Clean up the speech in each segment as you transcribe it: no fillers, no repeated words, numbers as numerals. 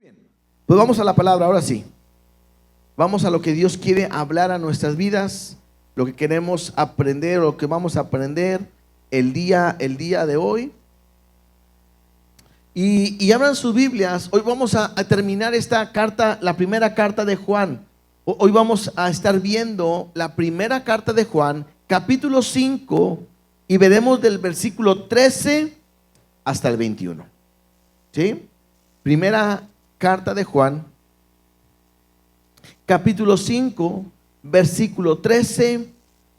Bien, pues vamos a la palabra, ahora sí. Vamos a lo que Dios quiere hablar a nuestras vidas, lo que queremos aprender, lo que vamos a aprender el día de hoy. Y abran sus Biblias. Hoy vamos a terminar esta carta, la primera carta de Juan. Hoy vamos a estar viendo la primera carta de Juan, capítulo 5, y veremos del versículo 13 hasta el 21. ¿Sí? Primera carta de Juan, capítulo 5, versículo 13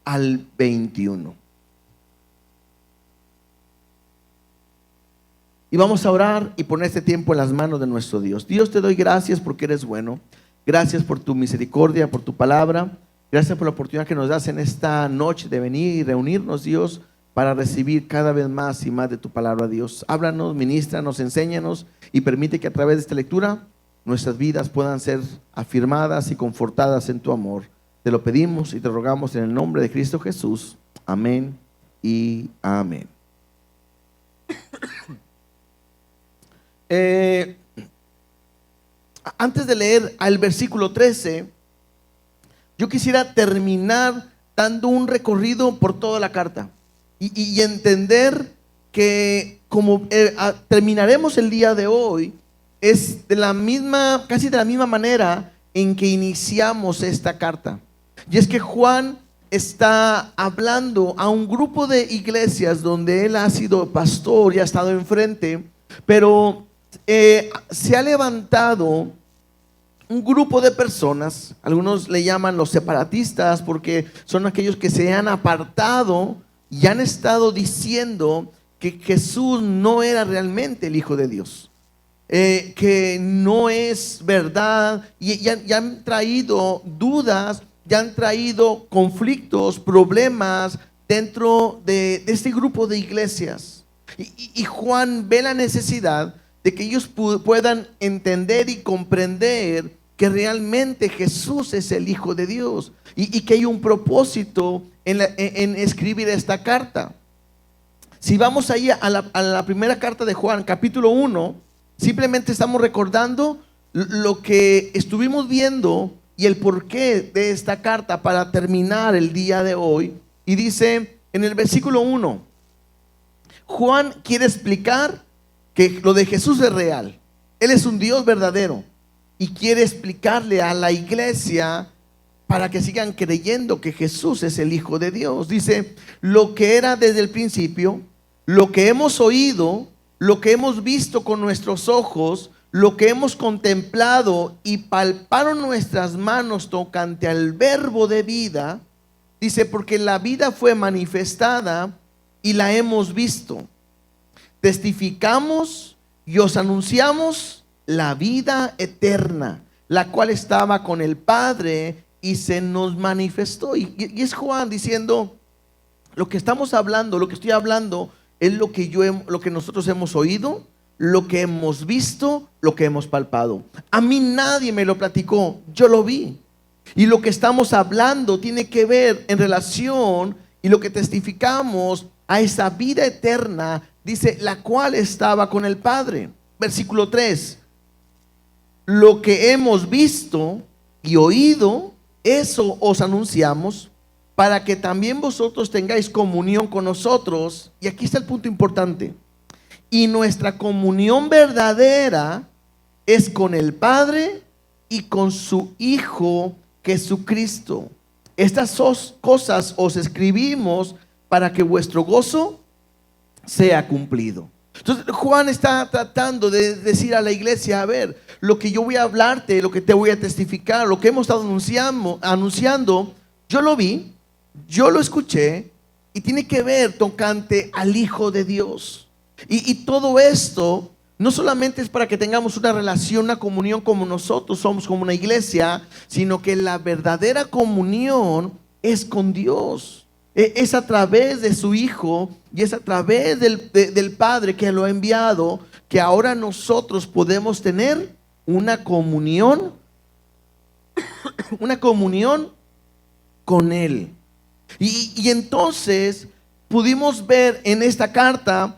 al 21. Y vamos a orar y poner este tiempo en las manos de nuestro Dios. Dios, te doy gracias porque eres bueno. Gracias por tu misericordia, por tu palabra. Gracias por la oportunidad que nos das en esta noche de venir y reunirnos, Dios, para recibir cada vez más y más de tu palabra, Dios. Háblanos, ministranos, enséñanos y permite que a través de esta lectura nuestras vidas puedan ser afirmadas y confortadas en tu amor. Te lo pedimos y te rogamos en el nombre de Cristo Jesús. Amén y amén. Antes de leer al versículo 13, yo quisiera terminar dando un recorrido por toda la carta y entender que como terminaremos el día de hoy, es de la misma, casi de la misma manera en que iniciamos esta carta. Y es que Juan está hablando a un grupo de iglesias donde él ha sido pastor y ha estado enfrente, pero se ha levantado un grupo de personas. Algunos le llaman los separatistas porque son aquellos que se han apartado y han estado diciendo que Jesús no era realmente el Hijo de Dios, que no es verdad, y ya han traído dudas, ya han traído conflictos, problemas dentro de este grupo de iglesias. Y Juan ve la necesidad de que ellos puedan entender y comprender que realmente Jesús es el Hijo de Dios y que hay un propósito en escribir esta carta. Si vamos ahí a la primera carta de Juan, capítulo 1, simplemente estamos recordando lo que estuvimos viendo y el porqué de esta carta para terminar el día de hoy. Y dice en el versículo 1, Juan quiere explicar que lo de Jesús es real. Él es un Dios verdadero y quiere explicarle a la iglesia para que sigan creyendo que Jesús es el Hijo de Dios. Dice, lo que era desde el principio, lo que hemos oído, lo que hemos visto con nuestros ojos, lo que hemos contemplado y palparon nuestras manos tocante al verbo de vida. Dice, porque la vida fue manifestada y la hemos visto. Testificamos y os anunciamos la vida eterna, la cual estaba con el Padre y se nos manifestó. Y es Juan diciendo, lo que estamos hablando, lo que estoy hablando es lo que nosotros hemos oído, lo que hemos visto, lo que hemos palpado. A mí nadie me lo platicó, yo lo vi. Y lo que estamos hablando tiene que ver en relación y lo que testificamos a esa vida eterna, dice, la cual estaba con el Padre. Versículo 3, lo que hemos visto y oído, eso os anunciamos, para que también vosotros tengáis comunión con nosotros. Y aquí está el punto importante. Y nuestra comunión verdadera es con el Padre y con su Hijo Jesucristo. Estas cosas os escribimos para que vuestro gozo sea cumplido. Entonces Juan está tratando de decir a la iglesia, a ver, lo que yo voy a hablarte, lo que te voy a testificar, lo que hemos estado anunciando, yo lo vi, yo lo escuché y tiene que ver tocante al Hijo de Dios. Y todo esto no solamente es para que tengamos una relación, una comunión como nosotros somos, como una iglesia, sino que la verdadera comunión es con Dios. Es a través de su Hijo y es a través del Padre que lo ha enviado, que ahora nosotros podemos tener una comunión con Él. Y entonces pudimos ver en esta carta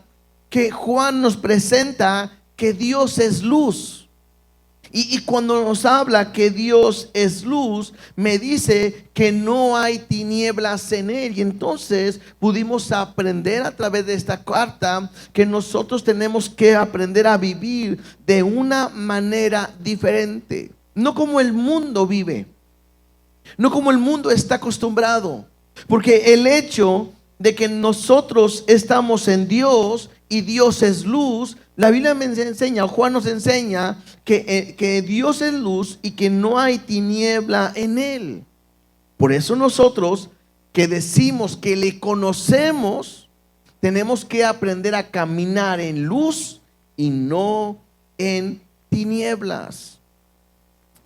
que Juan nos presenta que Dios es luz. Y cuando nos habla que Dios es luz, me dice que no hay tinieblas en Él. Y entonces pudimos aprender a través de esta carta que nosotros tenemos que aprender a vivir de una manera diferente. No como el mundo vive, no como el mundo está acostumbrado. Porque el hecho de que nosotros estamos en Dios y Dios es luz, la Biblia me enseña, Juan nos enseña que Dios es luz y que no hay tiniebla en Él. Por eso nosotros que decimos que le conocemos, tenemos que aprender a caminar en luz y no en tinieblas.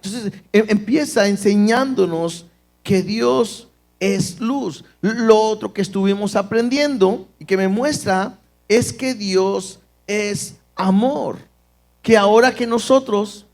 Entonces empieza enseñándonos que Dios es luz. Lo otro que estuvimos aprendiendo y que me muestra es que Dios es amor. Que ahora que nosotros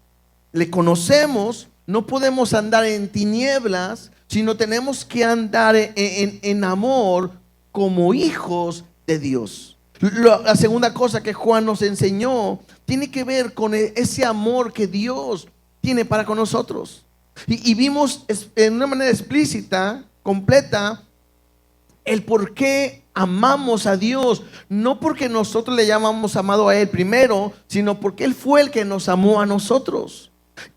le conocemos, no podemos andar en tinieblas, sino tenemos que andar en amor como hijos de Dios. La segunda cosa que Juan nos enseñó tiene que ver con ese amor que Dios tiene para con nosotros. Y vimos en una manera explícita, completa, el por qué amamos a Dios. No porque nosotros le llamamos amado a Él primero, sino porque Él fue el que nos amó a nosotros.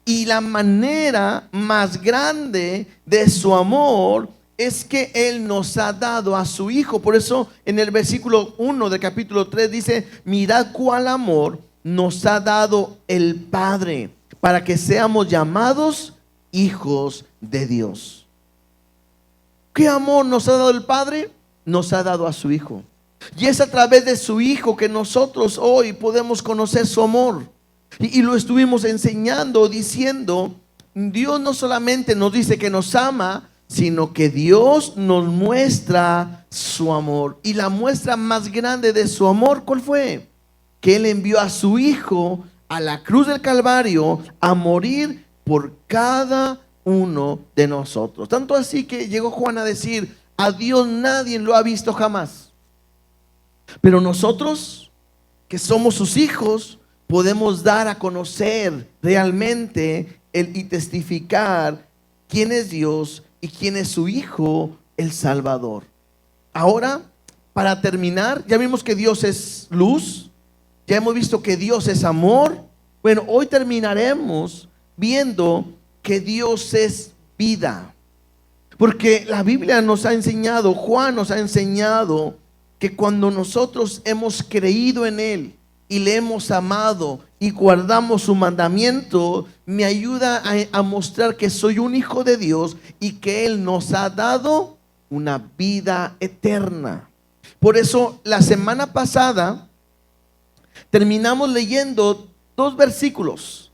Y la manera más grande de su amor es que Él nos ha dado a su Hijo. Por eso en el versículo 1 del capítulo 3 dice: mirad cuál amor nos ha dado el Padre, para que seamos llamados hijos de Dios. ¿Qué amor nos ha dado el Padre? Nos ha dado a su Hijo. Y es a través de su Hijo que nosotros hoy podemos conocer su amor. Y lo estuvimos enseñando, diciendo, Dios no solamente nos dice que nos ama, sino que Dios nos muestra su amor. Y la muestra más grande de su amor, ¿cuál fue? Que Él envió a su Hijo a la cruz del Calvario a morir por cada uno de nosotros. Tanto así que llegó Juan a decir: a Dios nadie lo ha visto jamás. Pero nosotros, que somos sus hijos, podemos dar a conocer realmente y testificar quién es Dios y quién es su Hijo, el Salvador. Ahora, para terminar, ya vimos que Dios es luz, ya hemos visto que Dios es amor. Bueno, hoy terminaremos viendo que Dios es vida. Porque la Biblia nos ha enseñado, Juan nos ha enseñado, que cuando nosotros hemos creído en Él y le hemos amado y guardamos su mandamiento, me ayuda a mostrar que soy un hijo de Dios y que Él nos ha dado una vida eterna. Por eso la semana pasada terminamos leyendo dos versículos.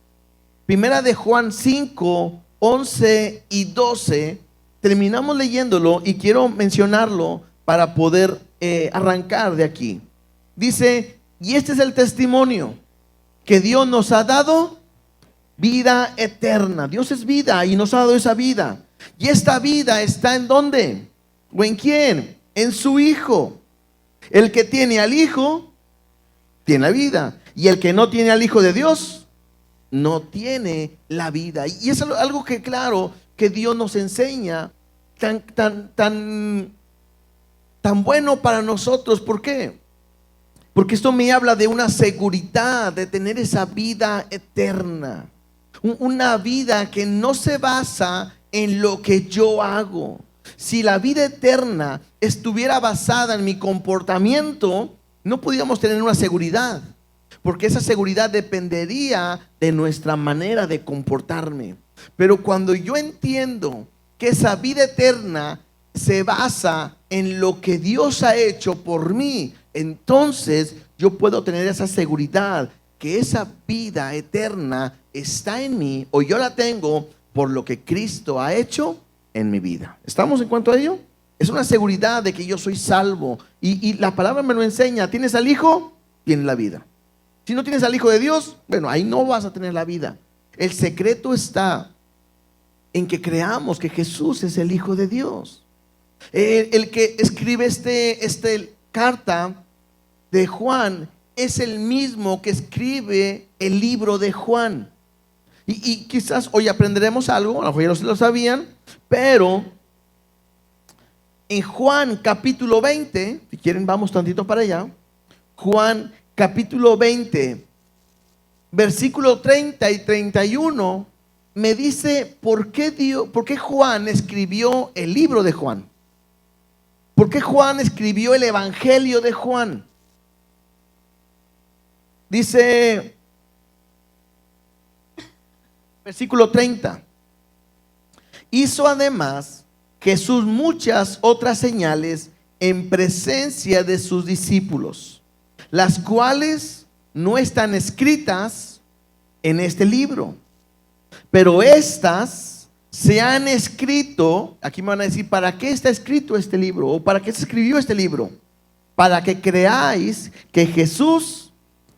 Primera de Juan 5, 11 y 12. Terminamos leyéndolo y quiero mencionarlo para poder arrancar de aquí. Dice: y este es el testimonio, que Dios nos ha dado vida eterna. Dios es vida y nos ha dado esa vida. Y esta vida está ¿en dónde? ¿O en quién? En su Hijo. El que tiene al Hijo tiene la vida, y el que no tiene al Hijo de Dios no tiene la vida. Y es algo que, claro, que Dios nos enseña, tan bueno para nosotros. ¿Por qué? Porque esto me habla de una seguridad de tener esa vida eterna, una vida que no se basa en lo que yo hago. Si la vida eterna estuviera basada en mi comportamiento, no podríamos tener una seguridad, porque esa seguridad dependería de nuestra manera de comportarme. Pero cuando yo entiendo que esa vida eterna se basa en lo que Dios ha hecho por mí, entonces yo puedo tener esa seguridad que esa vida eterna está en mí, o yo la tengo por lo que Cristo ha hecho en mi vida. ¿Estamos en cuanto a ello? Es una seguridad de que yo soy salvo, y la palabra me lo enseña. ¿Tienes al Hijo? Tienes la vida. Si no tienes al Hijo de Dios, bueno, ahí no vas a tener la vida. El secreto está en que creamos que Jesús es el Hijo de Dios. El que escribe este carta de Juan es el mismo que escribe el libro de Juan. Y quizás hoy aprenderemos algo, a lo mejor ya lo sabían, pero en Juan capítulo 20, si quieren vamos tantito para allá, Juan capítulo 20, versículo 30 y 31, me dice por qué Juan escribió el libro de Juan. ¿Por qué Juan escribió el Evangelio de Juan? Dice, versículo 30, hizo además Jesús muchas otras señales en presencia de sus discípulos, las cuales no están escritas en este libro, pero estas se han escrito. Aquí me van a decir, ¿para qué está escrito este libro? ¿O para qué se escribió este libro? Para que creáis que Jesús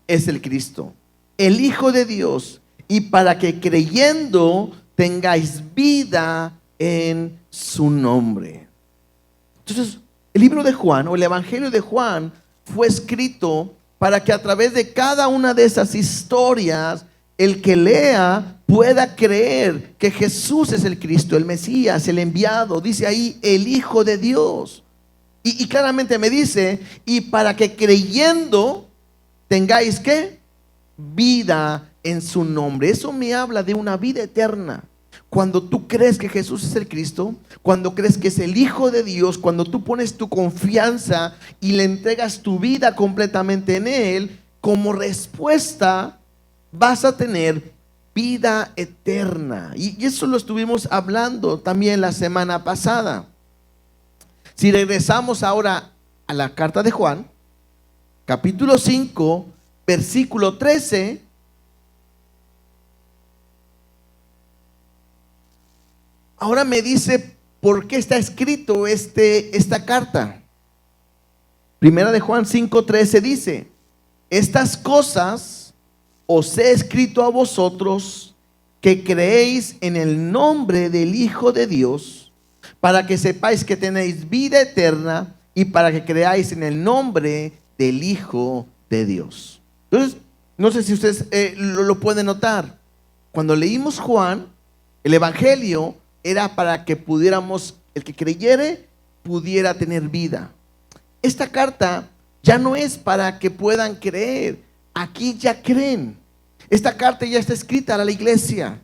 es el Cristo, el Hijo de Dios, y para que creyendo tengáis vida en su nombre. Entonces, el libro de Juan o el Evangelio de Juan fue escrito para que a través de cada una de esas historias, el que lea pueda creer que Jesús es el Cristo, el Mesías, el enviado. Dice ahí, el Hijo de Dios. Y claramente me dice, y para que creyendo tengáis ¿qué? Vida en su nombre. Eso me habla de una vida eterna. Cuando tú crees que Jesús es el Cristo, cuando crees que es el Hijo de Dios, cuando tú pones tu confianza y le entregas tu vida completamente en Él, como respuesta vas a tener vida eterna. Y eso lo estuvimos hablando también la semana pasada. Si regresamos ahora a la carta de Juan, capítulo 5, versículo 13, ahora me dice por qué está escrito esta carta. Primera de Juan 5:13 dice, estas cosas os he escrito a vosotros que creéis en el nombre del Hijo de Dios, para que sepáis que tenéis vida eterna y para que creáis en el nombre del Hijo de Dios. Entonces, no sé si ustedes lo pueden notar. Cuando leímos Juan, el Evangelio era para que pudiéramos, el que creyere, pudiera tener vida. Esta carta ya no es para que puedan creer. Aquí ya creen. Esta carta ya está escrita a la iglesia.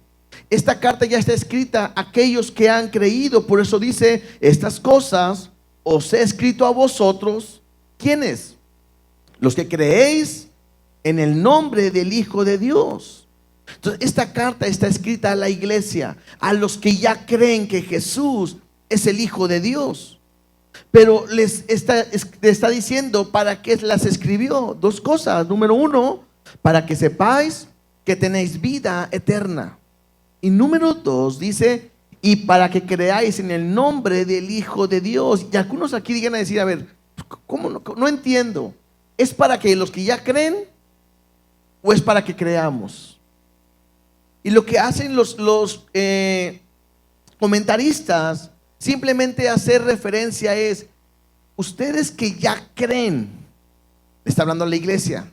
Esta carta ya está escrita a aquellos que han creído. Por eso dice, estas cosas os he escrito a vosotros. ¿Quiénes? Los que creéis en el nombre del Hijo de Dios. Entonces, esta carta está escrita a la iglesia, a los que ya creen que Jesús es el Hijo de Dios. Pero les está diciendo para qué las escribió. Dos cosas. Número uno, para que sepáis que tenéis vida eterna. Y número dos, dice, y para que creáis en el nombre del Hijo de Dios. Y algunos aquí digan a decir, a ver, ¿cómo no entiendo? ¿Es para que los que ya creen o es para que creamos? Y lo que hacen los comentaristas, simplemente hacer referencia es, ustedes que ya creen, le está hablando a la iglesia,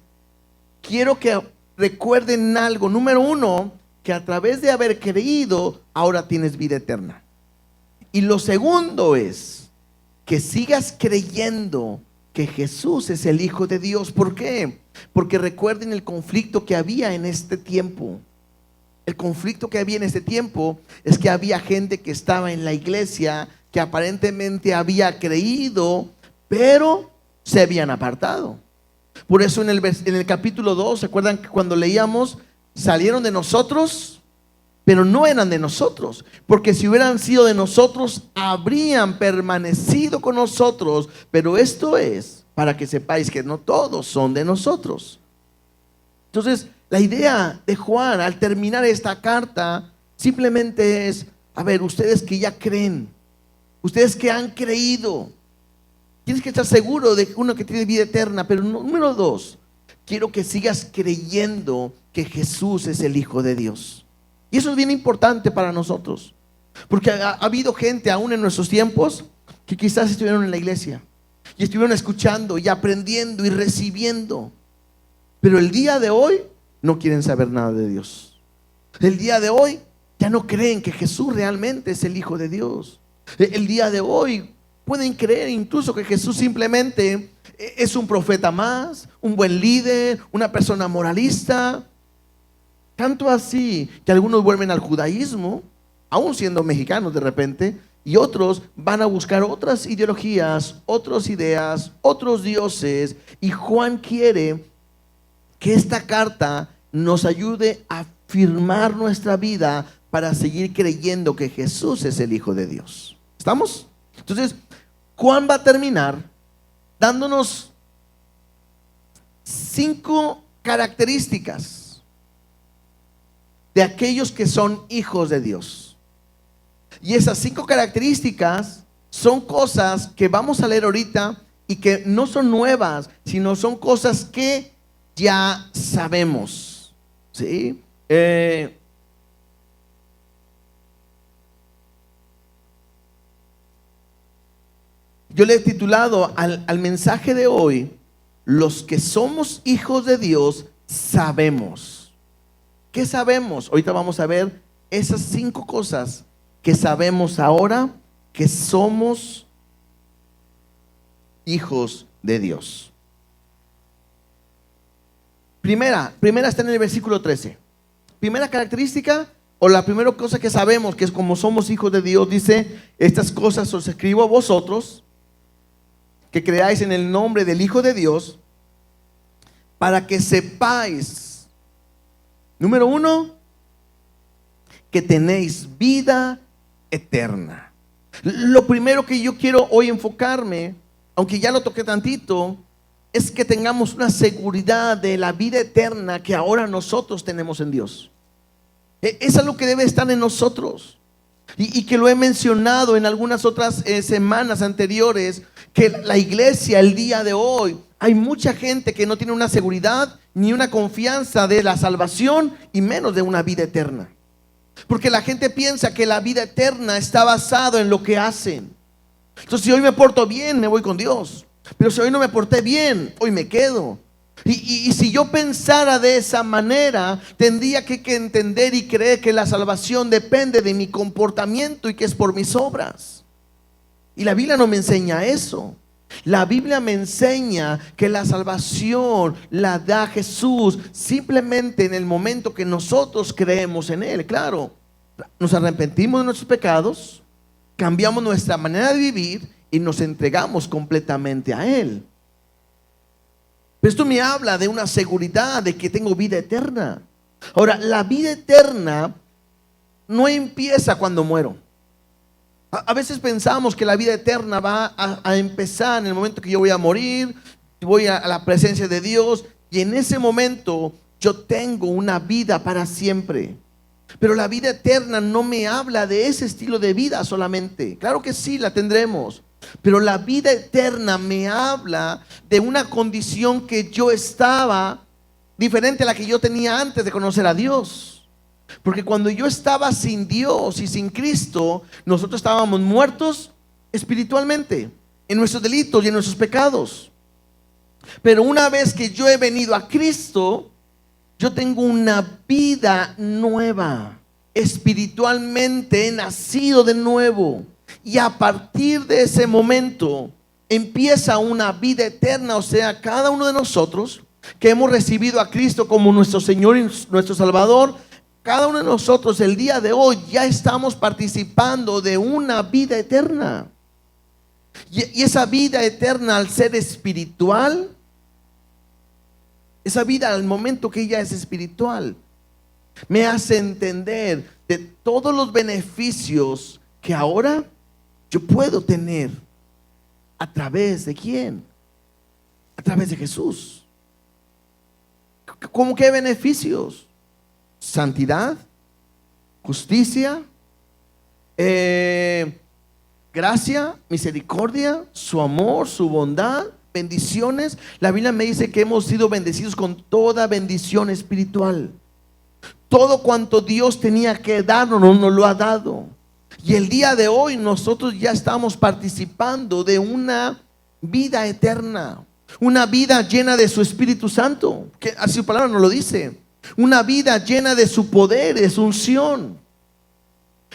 quiero que recuerden algo. Número uno, que a través de haber creído, ahora tienes vida eterna. Y lo segundo es, que sigas creyendo que Jesús es el Hijo de Dios. ¿Por qué? Porque recuerden el conflicto que había en este tiempo. El conflicto que había en este tiempo es que había gente que estaba en la iglesia, que aparentemente había creído, pero se habían apartado. Por eso en el capítulo 2, ¿se acuerdan que cuando leíamos? Salieron de nosotros, pero no eran de nosotros. Porque si hubieran sido de nosotros, habrían permanecido con nosotros. Pero esto es para que sepáis que no todos son de nosotros. Entonces, la idea de Juan al terminar esta carta simplemente es, a ver, ustedes que ya creen, ustedes que han creído, tienes que estar seguro de uno que tiene vida eterna. Pero número dos, quiero que sigas creyendo que Jesús es el Hijo de Dios. Y eso es bien importante para nosotros, porque ha habido gente aún en nuestros tiempos que quizás estuvieron en la iglesia y estuvieron escuchando y aprendiendo y recibiendo, pero el día de hoy no quieren saber nada de Dios. El día de hoy ya no creen que Jesús realmente es el Hijo de Dios. El día de hoy pueden creer incluso que Jesús simplemente es un profeta más, un buen líder, una persona moralista. Tanto así que algunos vuelven al judaísmo, aún siendo mexicanos de repente, y otros van a buscar otras ideologías, otras ideas, otros dioses. Y Juan quiere que esta carta nos ayude a afirmar nuestra vida para seguir creyendo que Jesús es el Hijo de Dios. ¿Estamos? Entonces, Juan va a terminar dándonos 5 características de aquellos que son hijos de Dios. Y esas 5 características son cosas que vamos a leer ahorita y que no son nuevas, sino son cosas que ya sabemos. ¿Sí? Yo le he titulado al mensaje de hoy: los que somos hijos de Dios sabemos. ¿Qué sabemos? Ahorita vamos a ver esas 5 cosas que sabemos ahora que somos hijos de Dios. Primera está en el versículo 13. Primera característica, o la primera cosa que sabemos que es como somos hijos de Dios, dice: estas cosas os escribo a vosotros, que creáis en el nombre del Hijo de Dios, para que sepáis, número 1, que tenéis vida eterna. Lo primero que yo quiero hoy enfocarme, aunque ya lo toqué tantito, es que tengamos una seguridad de la vida eterna que ahora nosotros tenemos en Dios. Es algo que debe estar en nosotros. Y que lo he mencionado en algunas otras semanas anteriores, que la iglesia el día de hoy, hay mucha gente que no tiene una seguridad ni una confianza de la salvación, y menos de una vida eterna. Porque la gente piensa que la vida eterna está basado en lo que hacen. Entonces, si hoy me porto bien, me voy con Dios. Pero si hoy no me porté bien, hoy me quedo. Y si yo pensara de esa manera, tendría que entender y creer que la salvación depende de mi comportamiento y que es por mis obras. Y la Biblia no me enseña eso. La Biblia me enseña que la salvación la da Jesús simplemente en el momento que nosotros creemos en Él. Claro, nos arrepentimos de nuestros pecados, cambiamos nuestra manera de vivir y nos entregamos completamente a Él. Pero esto me habla de una seguridad de que tengo vida eterna. Ahora, la vida eterna no empieza cuando muero. A veces pensamos que la vida eterna va a empezar en el momento que yo voy a morir, voy a la presencia de Dios, y en ese momento yo tengo una vida para siempre. Pero la vida eterna no me habla de ese estilo de vida solamente. Claro que sí, la tendremos. Pero la vida eterna me habla de una condición que yo estaba diferente a la que yo tenía antes de conocer a Dios. Porque cuando yo estaba sin Dios y sin Cristo, nosotros estábamos muertos espiritualmente en nuestros delitos y en nuestros pecados. Pero una vez que yo he venido a Cristo, yo tengo una vida nueva. Espiritualmente he nacido de nuevo. Y a partir de ese momento empieza una vida eterna. O sea, cada uno de nosotros que hemos recibido a Cristo como nuestro Señor y nuestro Salvador, cada uno de nosotros el día de hoy ya estamos participando de una vida eterna. Y esa vida eterna, al ser espiritual, esa vida al momento que ella es espiritual, me hace entender de todos los beneficios que ahora yo puedo tener. ¿A través de quién? A través de Jesús. ¿Cómo qué beneficios? Santidad, justicia, gracia, misericordia, su amor, su bondad, bendiciones. La Biblia me dice que hemos sido bendecidos con toda bendición espiritual. Todo cuanto Dios tenía que darnos nos lo ha dado. Y el día de hoy nosotros ya estamos participando de una vida eterna, una vida llena de su Espíritu Santo, que así su palabra nos lo dice. una vida llena de su poder, de su unción.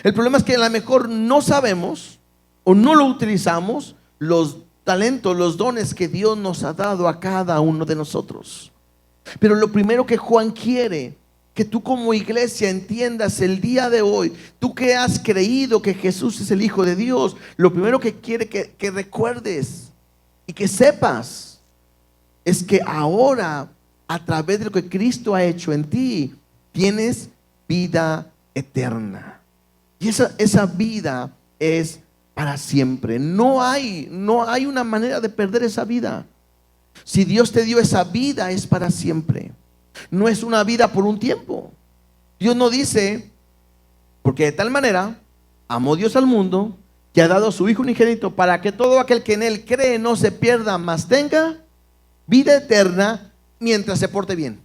El problema es que a lo mejor no sabemos o no lo utilizamos los talentos, los dones que Dios nos ha dado a cada uno de nosotros. Pero lo primero que Juan quiere que tú como iglesia entiendas el día de hoy, tú que has creído que Jesús es el Hijo de Dios, lo primero que quiere que recuerdes y que sepas es que ahora, a través de lo que Cristo ha hecho en ti, tienes vida eterna. Y esa vida es para siempre. No hay una manera de perder esa vida. Si Dios te dio esa vida, es para siempre. No es una vida por un tiempo. Dios no dice, porque de tal manera amó Dios al mundo, que ha dado a su Hijo unigénito, para que todo aquel que en Él cree no se pierda, mas tenga vida eterna, mientras se porte bien,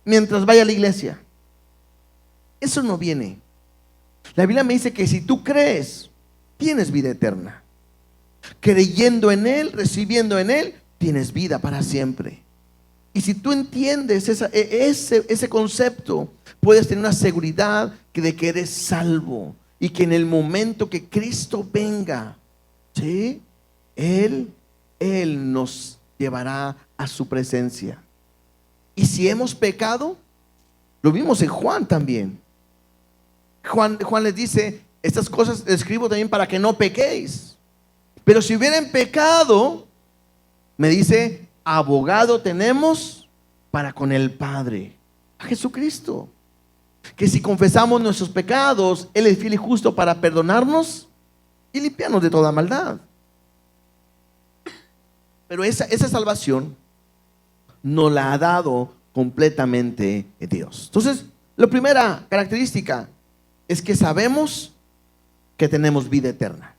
mientras vaya a la iglesia. Eso no viene. La Biblia me dice que si tú crees, tienes vida eterna. Creyendo en Él, recibiendo en Él, tienes vida para siempre. Y si tú entiendes ese concepto, puedes tener una seguridad de que eres salvo y que en el momento que Cristo venga, ¿sí?, Él nos llevará a su presencia. Y si hemos pecado, lo vimos en Juan también. Juan les dice, estas cosas les escribo también para que no pequéis. Pero si hubieran pecado, me dice, abogado tenemos para con el Padre, a Jesucristo. Que si confesamos nuestros pecados, Él es fiel y justo para perdonarnos y limpiarnos de toda maldad. Pero esa salvación nos la ha dado completamente Dios. Entonces, la primera característica es que sabemos que tenemos vida eterna.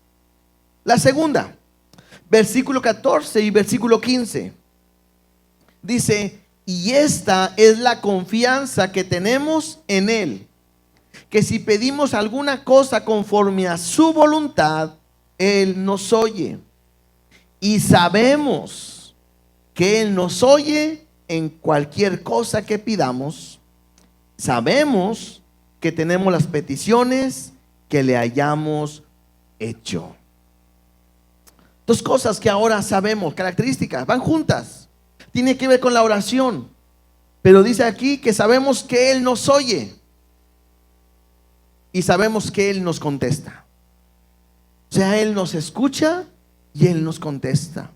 La segunda, versículo 14 y versículo 15, dice, y esta es la confianza que tenemos en Él, que si pedimos alguna cosa conforme a su voluntad, Él nos oye. Y sabemos que Él nos oye en cualquier cosa que pidamos. Sabemos que tenemos las peticiones que le hayamos hecho. Dos cosas que ahora sabemos, características, van juntas. Tiene que ver con la oración. Pero dice aquí que sabemos que Él nos oye. Y sabemos que Él nos contesta. O sea, Él nos escucha y Él nos contesta.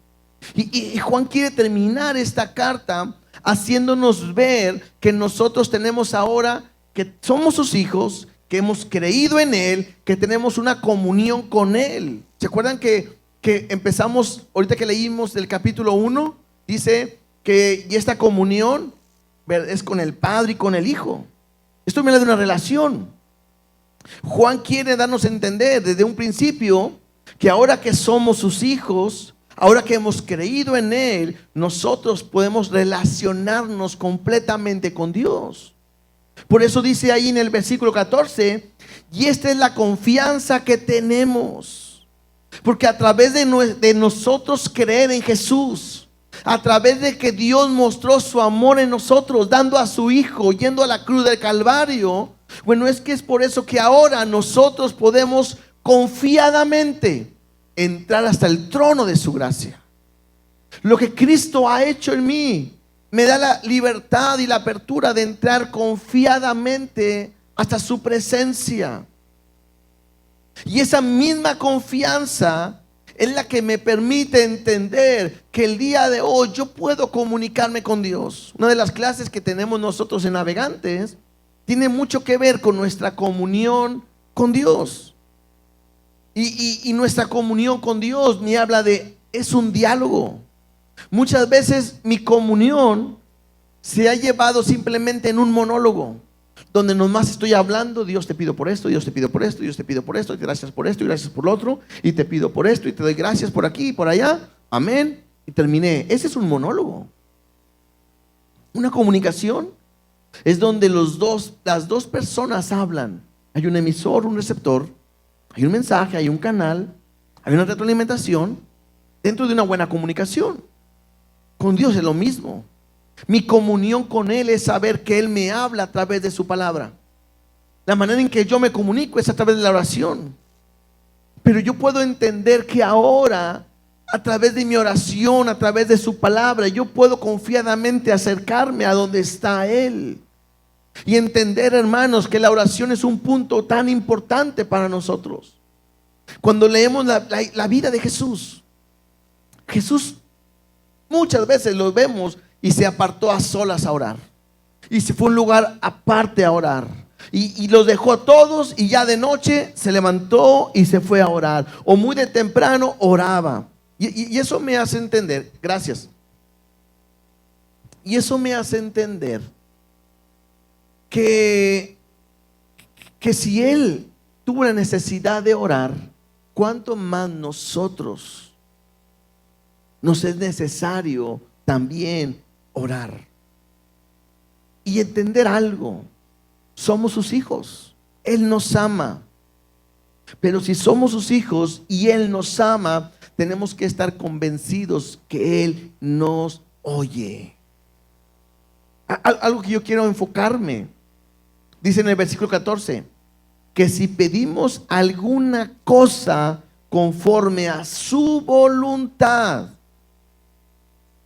Y Juan quiere terminar esta carta haciéndonos ver que nosotros tenemos ahora, que somos sus hijos, que hemos creído en Él, que tenemos una comunión con Él. ¿Se acuerdan que empezamos, ahorita que leímos del capítulo 1, dice que y esta comunión es con el Padre y con el Hijo? Esto me habla de una relación. Juan quiere darnos a entender desde un principio que ahora que somos sus hijos, ahora que hemos creído en Él, nosotros podemos relacionarnos completamente con Dios. Por eso dice ahí en el versículo 14, y esta es la confianza que tenemos, porque a través de nosotros creer en Jesús, a través de que Dios mostró su amor en nosotros, dando a su Hijo, yendo a la cruz del Calvario, bueno, es que es por eso que ahora nosotros podemos confiadamente entrar hasta el trono de su gracia. Lo que Cristo ha hecho en mí me da la libertad y la apertura de entrar confiadamente hasta su presencia. Y esa misma confianza es la que me permite entender que el día de hoy yo puedo comunicarme con Dios. Una de las clases que tenemos nosotros en Navegantes tiene mucho que ver con nuestra comunión con Dios. Y nuestra comunión con Dios me habla es un diálogo. Muchas veces mi comunión se ha llevado simplemente en un monólogo, donde nomás estoy hablando, Dios te pido por esto, Dios te pido por esto, Dios te pido por esto, gracias por esto y gracias por lo otro, y te pido por esto y te doy gracias por aquí y por allá, amén, y terminé. Ese es un monólogo. Una comunicación es donde las dos personas hablan. Hay un emisor, un receptor, hay un mensaje, hay un canal, hay una retroalimentación dentro de una buena comunicación. Con Dios es lo mismo. Mi comunión con Él es saber que Él me habla a través de su palabra. La manera en que yo me comunico es a través de la oración. Pero yo puedo entender que ahora, a través de mi oración, a través de su palabra, yo puedo confiadamente acercarme a donde está Él. Y entender, hermanos, que la oración es un punto tan importante para nosotros. Cuando leemos la vida de Jesús, Jesús muchas veces lo vemos y se apartó a solas a orar. Y se fue a un lugar aparte a orar. Y los dejó a todos y ya de noche se levantó y se fue a orar. O muy de temprano oraba. Y eso me hace entender, gracias. Y eso me hace entender que si Él tuvo la necesidad de orar, ¿cuánto más nosotros nos es necesario también orar? Y entender algo: somos sus hijos, Él nos ama. Pero si somos sus hijos y Él nos ama, tenemos que estar convencidos que Él nos oye. Algo que yo quiero enfocarme, dice en el versículo 14, que si pedimos alguna cosa conforme a su voluntad,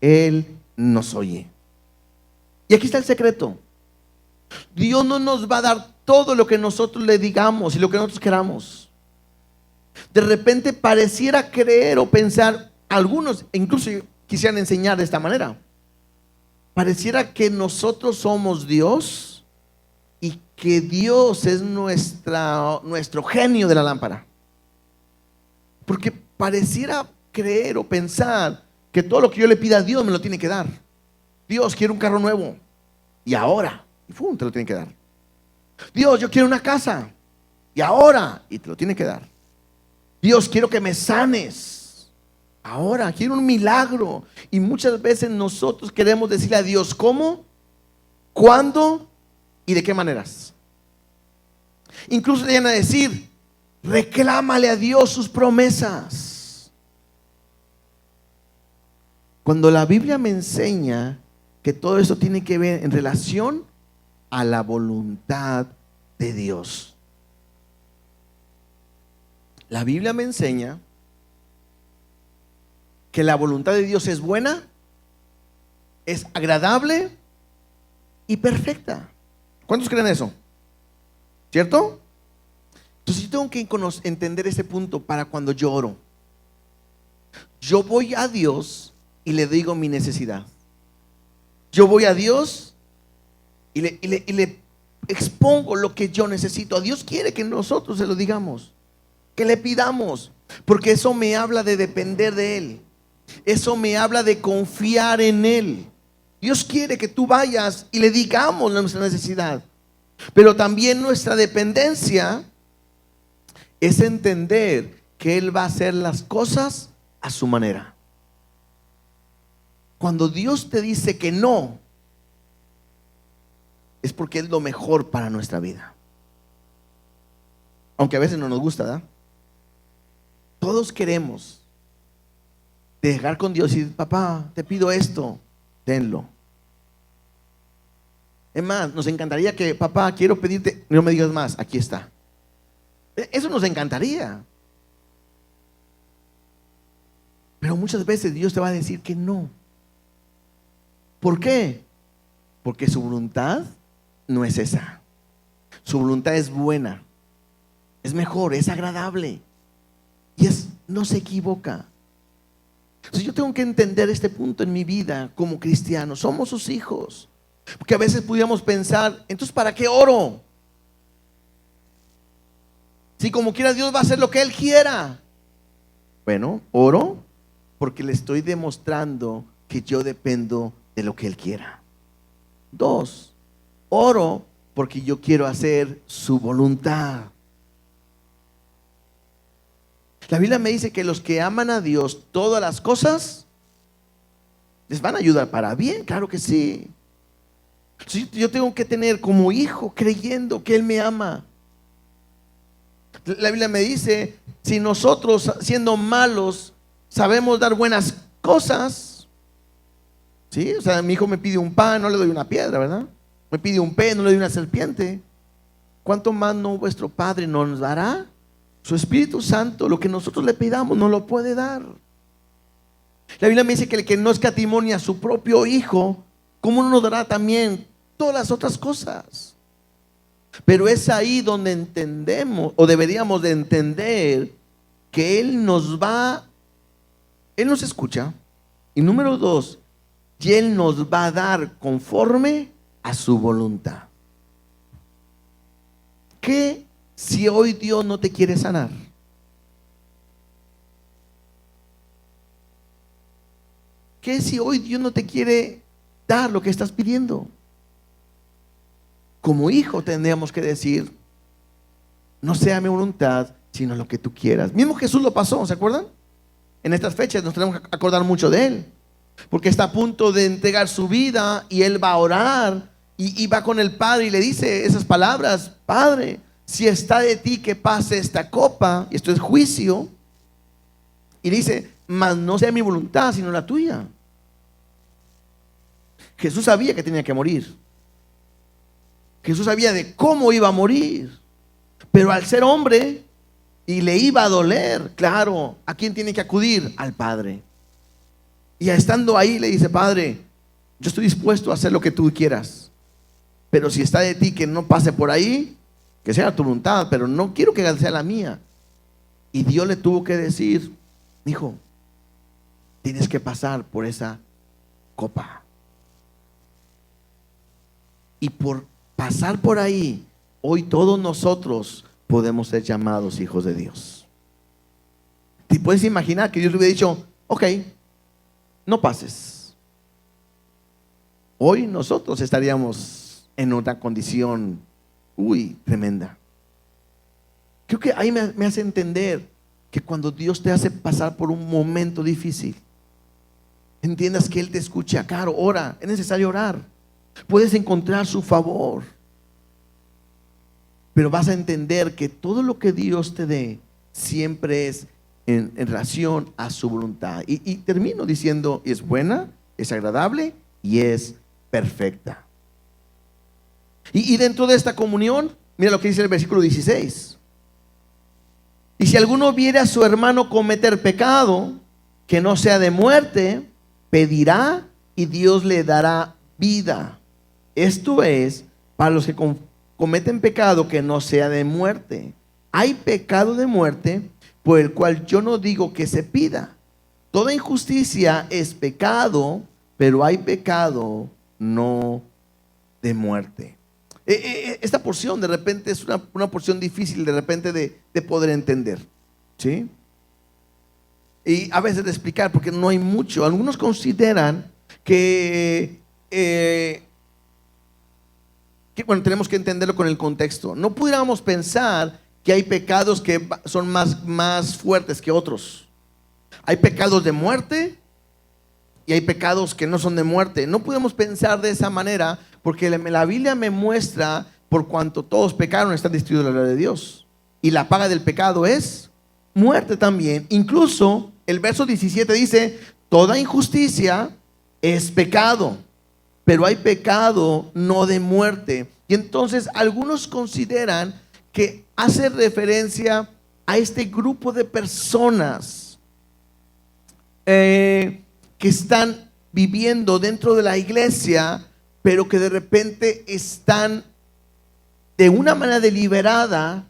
Él nos oye. Y aquí está el secreto: Dios no nos va a dar todo lo que nosotros le digamos y lo que nosotros queramos. De repente pareciera creer o pensar, algunos incluso quisieran enseñar de esta manera, pareciera que nosotros somos Dios y que Dios es nuestro genio de la lámpara. Porque pareciera creer o pensar que todo lo que yo le pida a Dios me lo tiene que dar. Dios, quiero un carro nuevo, y ahora, y ¡fum!, te lo tiene que dar. Dios, yo quiero una casa, y ahora, y te lo tiene que dar. Dios, quiero que me sanes, ahora, quiero un milagro. Y muchas veces nosotros queremos decirle a Dios cómo, cuándo y de qué maneras. Incluso llegan a decir: reclámale a Dios sus promesas. Cuando la Biblia me enseña que todo eso tiene que ver en relación a la voluntad de Dios. La Biblia me enseña que la voluntad de Dios es buena, es agradable y perfecta. ¿Cuántos creen eso? ¿Cierto? Entonces yo tengo que entender ese punto para cuando yo oro. Yo voy a Dios y le digo mi necesidad. Yo voy a Dios y le expongo lo que yo necesito. A Dios quiere que nosotros se lo digamos, que le pidamos, porque eso me habla de depender de Él. Eso me habla de confiar en Él. Dios quiere que tú vayas y le digamos nuestra necesidad. Pero también nuestra dependencia es entender que Él va a hacer las cosas a su manera. Cuando Dios te dice que no, es porque es lo mejor para nuestra vida. Aunque a veces no nos gusta, ¿verdad? Todos queremos dejar con Dios y decir: papá, te pido esto, tenlo. Es más, nos encantaría que: papá, quiero pedirte, no me digas más, aquí está. Eso nos encantaría. Pero muchas veces Dios te va a decir que no. ¿Por qué? Porque su voluntad no es esa. Su voluntad es buena, es mejor, es agradable y no se equivoca. Entonces yo tengo que entender este punto en mi vida como cristiano. Somos sus hijos. Porque a veces pudiéramos pensar: entonces ¿para qué oro? Si como quiera Dios va a hacer lo que Él quiera. Bueno, oro porque le estoy demostrando que yo dependo de lo que Él quiera. 2, oro porque yo quiero hacer su voluntad. La Biblia me dice que los que aman a Dios, todas las cosas les van a ayudar para bien. Claro que sí. Yo tengo que tener como hijo creyendo que Él me ama. La Biblia me dice: si nosotros siendo malos sabemos dar buenas cosas, ¿Sí? O sea, mi hijo me pide un pan, no le doy una piedra, ¿verdad? Me pide un pez, no le doy una serpiente. ¿Cuánto más no vuestro Padre nos dará? Su Espíritu Santo, lo que nosotros le pidamos, nos lo puede dar. La Biblia me dice que el que no escatimó a su propio Hijo, ¿cómo no nos dará también todas las otras cosas? Pero es ahí donde entendemos, o deberíamos de entender, que Él nos escucha. Y número dos, y Él nos va a dar conforme a su voluntad. ¿Qué si hoy Dios no te quiere sanar? ¿Qué si hoy Dios no te quiere dar lo que estás pidiendo? Como hijo tendríamos que decir, no sea mi voluntad, sino lo que tú quieras. Mismo Jesús lo pasó, ¿se acuerdan? En estas fechas nos tenemos que acordar mucho de Él, porque está a punto de entregar su vida y Él va a orar y va con el Padre y le dice esas palabras: Padre, si está de ti que pase esta copa, y esto es juicio, y dice, mas no sea mi voluntad, sino la tuya. Jesús sabía que tenía que morir. Jesús sabía de cómo iba a morir, pero al ser hombre y le iba a doler, claro, ¿a quién tiene que acudir? Al Padre. Y estando ahí le dice: Padre, yo estoy dispuesto a hacer lo que tú quieras, pero si está de ti que no pase por ahí, que sea tu voluntad, pero no quiero que sea la mía. Y Dios le tuvo que decir: hijo, tienes que pasar por esa copa. Y por pasar por ahí, hoy todos nosotros podemos ser llamados hijos de Dios. ¿Te puedes imaginar que Dios le hubiera dicho: ok, no pases? Hoy nosotros estaríamos en una condición tremenda. Creo que ahí me hace entender que cuando Dios te hace pasar por un momento difícil, entiendas que Él te escucha. Claro, ora, es necesario orar, puedes encontrar su favor, pero vas a entender que todo lo que Dios te dé siempre es en relación a su voluntad. Y termino diciendo: es buena, es agradable y es perfecta. Y dentro de esta comunión, mira lo que dice el versículo 16. Y si alguno viere a su hermano cometer pecado que no sea de muerte, pedirá y Dios le dará vida. Esto es, para los que cometen pecado que no sea de muerte. Hay pecado de muerte por el cual yo no digo que se pida. Toda injusticia es pecado, pero hay pecado no de muerte. Esta porción de repente es una porción difícil de repente de poder entender, ¿sí? Y a veces de explicar, porque no hay mucho. Algunos consideran que bueno, tenemos que entenderlo con el contexto. No pudiéramos pensar que hay pecados que son más fuertes que otros. Hay pecados de muerte y hay pecados que no son de muerte. No podemos pensar de esa manera, porque la Biblia me muestra: por cuanto todos pecaron, están destituidos de la gloria de Dios, y la paga del pecado es muerte también. Incluso el verso 17 dice: toda injusticia es pecado, pero hay pecado no de muerte. Y entonces algunos consideran que hace referencia a este grupo de personas que están viviendo dentro de la iglesia, pero que de repente están de una manera deliberada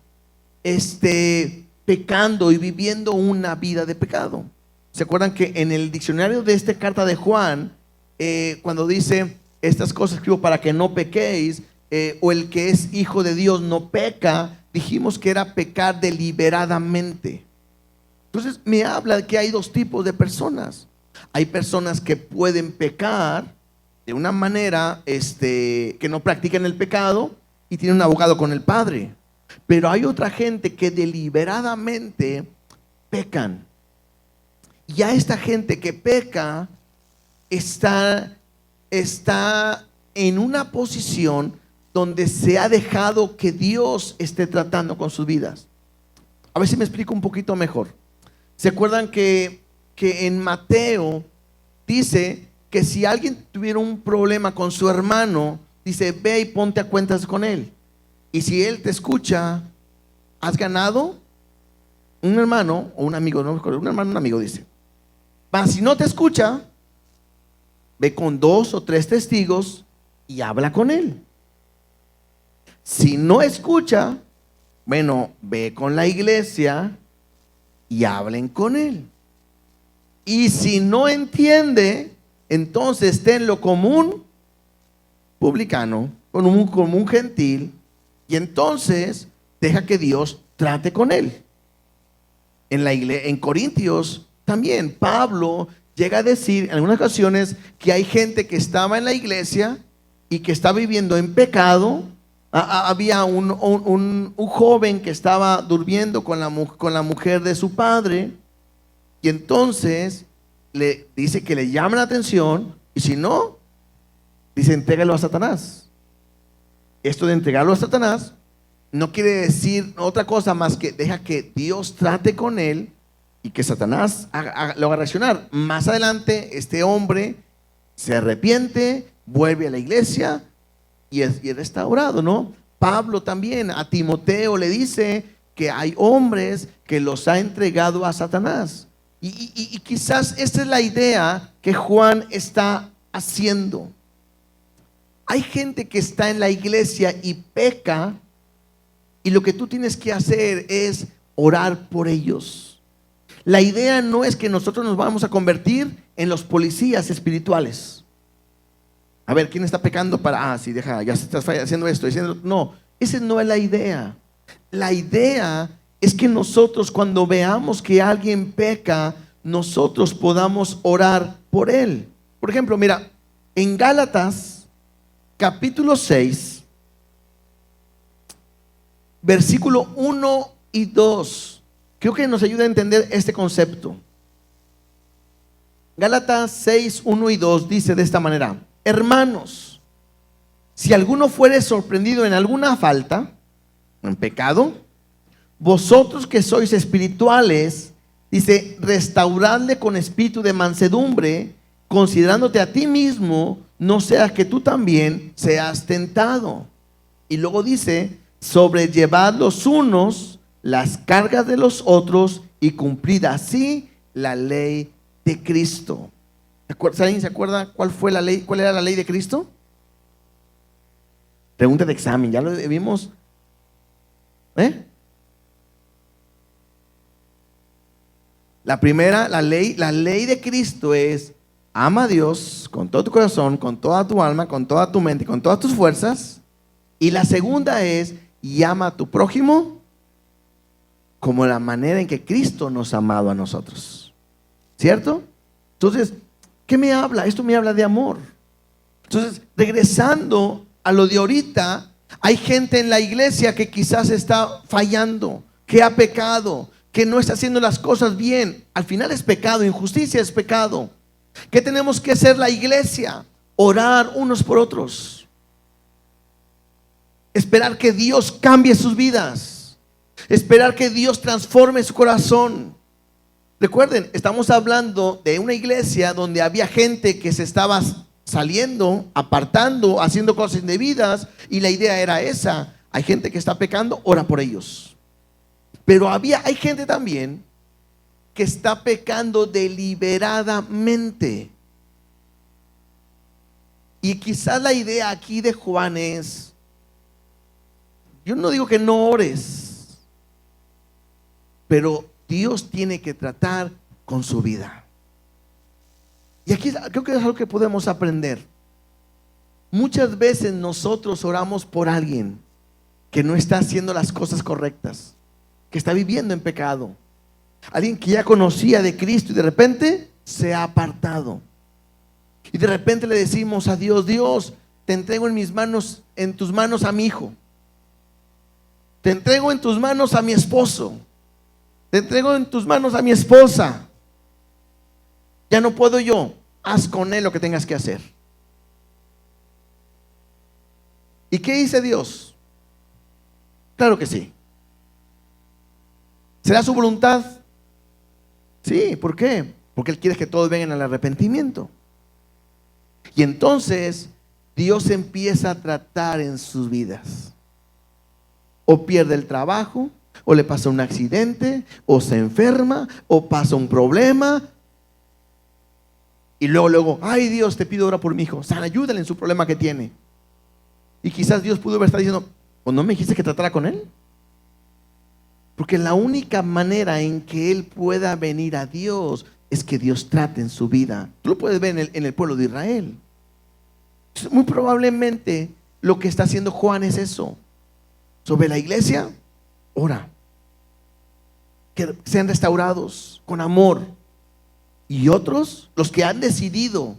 pecando y viviendo una vida de pecado. ¿Se acuerdan que en el diccionario de esta carta de Juan, cuando dice estas cosas escribo para que no pequéis, o el que es hijo de Dios no peca, dijimos que era pecar deliberadamente? Entonces me habla de que hay dos tipos de personas. Hay personas que pueden pecar de una manera que no practican el pecado y tienen un abogado con el Padre. Pero hay otra gente que deliberadamente pecan. Y a esta gente que peca está en una posición donde se ha dejado que Dios esté tratando con sus vidas. A ver si me explico un poquito mejor. ¿Se acuerdan que en Mateo dice que si alguien tuviera un problema con su hermano, dice, ve y ponte a cuentas con él. Y si él te escucha, has ganado un hermano o un amigo, no me acuerdo, un hermano, un amigo dice. Mas si no te escucha, ve con 2 o 3 testigos y habla con él. Si no escucha, bueno, ve con la iglesia y hablen con él. Y si no entiende, entonces tenlo como un publicano, como un gentil, y entonces deja que Dios trate con él. En Corintios también Pablo llega a decir en algunas ocasiones que hay gente que estaba en la iglesia y que está viviendo en pecado. Había un joven que estaba durmiendo con la mujer de su padre, y entonces le dice que le llame la atención, y si no, dice, entrégalo a Satanás. Esto de entregarlo a Satanás no quiere decir otra cosa más que deja que Dios trate con él y que Satanás lo haga reaccionar. Más adelante este hombre se arrepiente, vuelve a la iglesia y es restaurado, ¿no? Pablo también a Timoteo le dice que hay hombres que los ha entregado a Satanás. Y quizás esta es la idea que Juan está haciendo. Hay gente que está en la iglesia y peca, y lo que tú tienes que hacer es orar por ellos. La idea no es que nosotros nos vamos a convertir en los policías espirituales. A ver, ¿quién está pecando para? Sí, deja, ya estás haciendo esto, diciendo. No, esa no es la idea. La idea es que nosotros, cuando veamos que alguien peca, nosotros podamos orar por él. Por ejemplo, mira, en Gálatas capítulo 6, versículo 1 y 2, creo que nos ayuda a entender este concepto. Gálatas 6, 1 y 2 dice de esta manera: hermanos, si alguno fuere sorprendido en alguna falta, en pecado, vosotros que sois espirituales, dice, restauradle con espíritu de mansedumbre, considerándote a ti mismo, no sea que tú también seas tentado. Y luego dice, sobrellevad los unos las cargas de los otros y cumplid así la ley de Cristo. ¿Alguien se acuerda cuál fue la ley? ¿Cuál era la ley de Cristo? Pregunta de examen, ya lo vimos. La primera, la ley de Cristo es: ama a Dios con todo tu corazón, con toda tu alma, con toda tu mente, con todas tus fuerzas. Y la segunda es: y ama a tu prójimo como la manera en que Cristo nos ha amado a nosotros. ¿Cierto? Entonces, ¿qué me habla? Esto me habla de amor. Entonces, regresando a lo de ahorita, hay gente en la iglesia que quizás está fallando, que ha pecado, que no está haciendo las cosas bien. Al final es pecado, injusticia es pecado. ¿Qué tenemos que hacer la iglesia? Orar unos por otros. Esperar que Dios cambie sus vidas. Esperar que Dios transforme su corazón. Recuerden, estamos hablando de una iglesia donde había gente que se estaba saliendo, apartando, haciendo cosas indebidas, y la idea era esa: hay gente que está pecando, ora por ellos. Pero hay gente también que está pecando deliberadamente. Y quizás la idea aquí de Juan es: yo no digo que no ores, pero Dios tiene que tratar con su vida. Y aquí creo que es algo que podemos aprender. Muchas veces nosotros oramos por alguien que no está haciendo las cosas correctas, que está viviendo en pecado. Alguien que ya conocía de Cristo y de repente se ha apartado. Y de repente le decimos a Dios: Dios, te entrego en tus manos a mi hijo. Te entrego en tus manos a mi esposo. Te entrego en tus manos a mi esposa. Ya no puedo yo. Haz con él lo que tengas que hacer. ¿Y qué dice Dios? Claro que sí. ¿Será su voluntad? Sí, ¿por qué? Porque Él quiere que todos vengan al arrepentimiento. Y entonces Dios empieza a tratar en sus vidas. O pierde el trabajo, o le pasa un accidente, o se enferma, o pasa un problema. Y luego, ay Dios, te pido ahora por mi hijo. San, ayúdale en su problema que tiene. Y quizás Dios pudo haber estado diciendo, ¿o no me dijiste que tratara con él? Porque la única manera en que él pueda venir a Dios es que Dios trate en su vida. Tú lo puedes ver en el pueblo de Israel. Muy probablemente lo que está haciendo Juan es eso. Sobre la iglesia, ora. Que sean restaurados con amor. Y otros, los que han decidido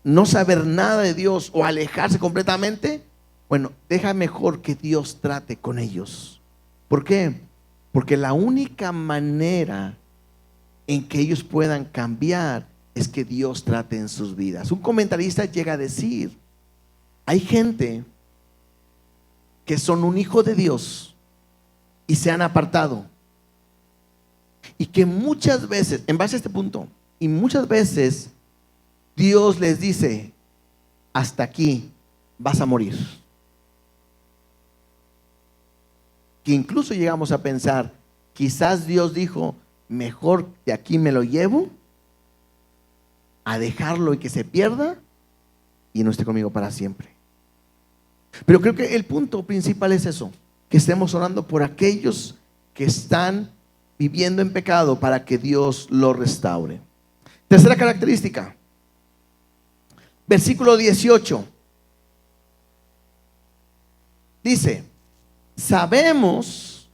no saber nada de Dios o alejarse completamente, bueno, deja mejor que Dios trate con ellos. ¿Por qué? Porque la única manera en que ellos puedan cambiar es que Dios trate en sus vidas. Un comentarista llega a decir, hay gente que son un hijo de Dios y se han apartado. Y que muchas veces, en base a este punto, y muchas veces Dios les dice, hasta aquí vas a morir. Que incluso llegamos a pensar, quizás Dios dijo, mejor que aquí me lo llevo a dejarlo y que se pierda y no esté conmigo para siempre. Pero creo que el punto principal es eso, que estemos orando por aquellos que están viviendo en pecado para que Dios lo restaure. Tercera característica, versículo 18, dice, sabemos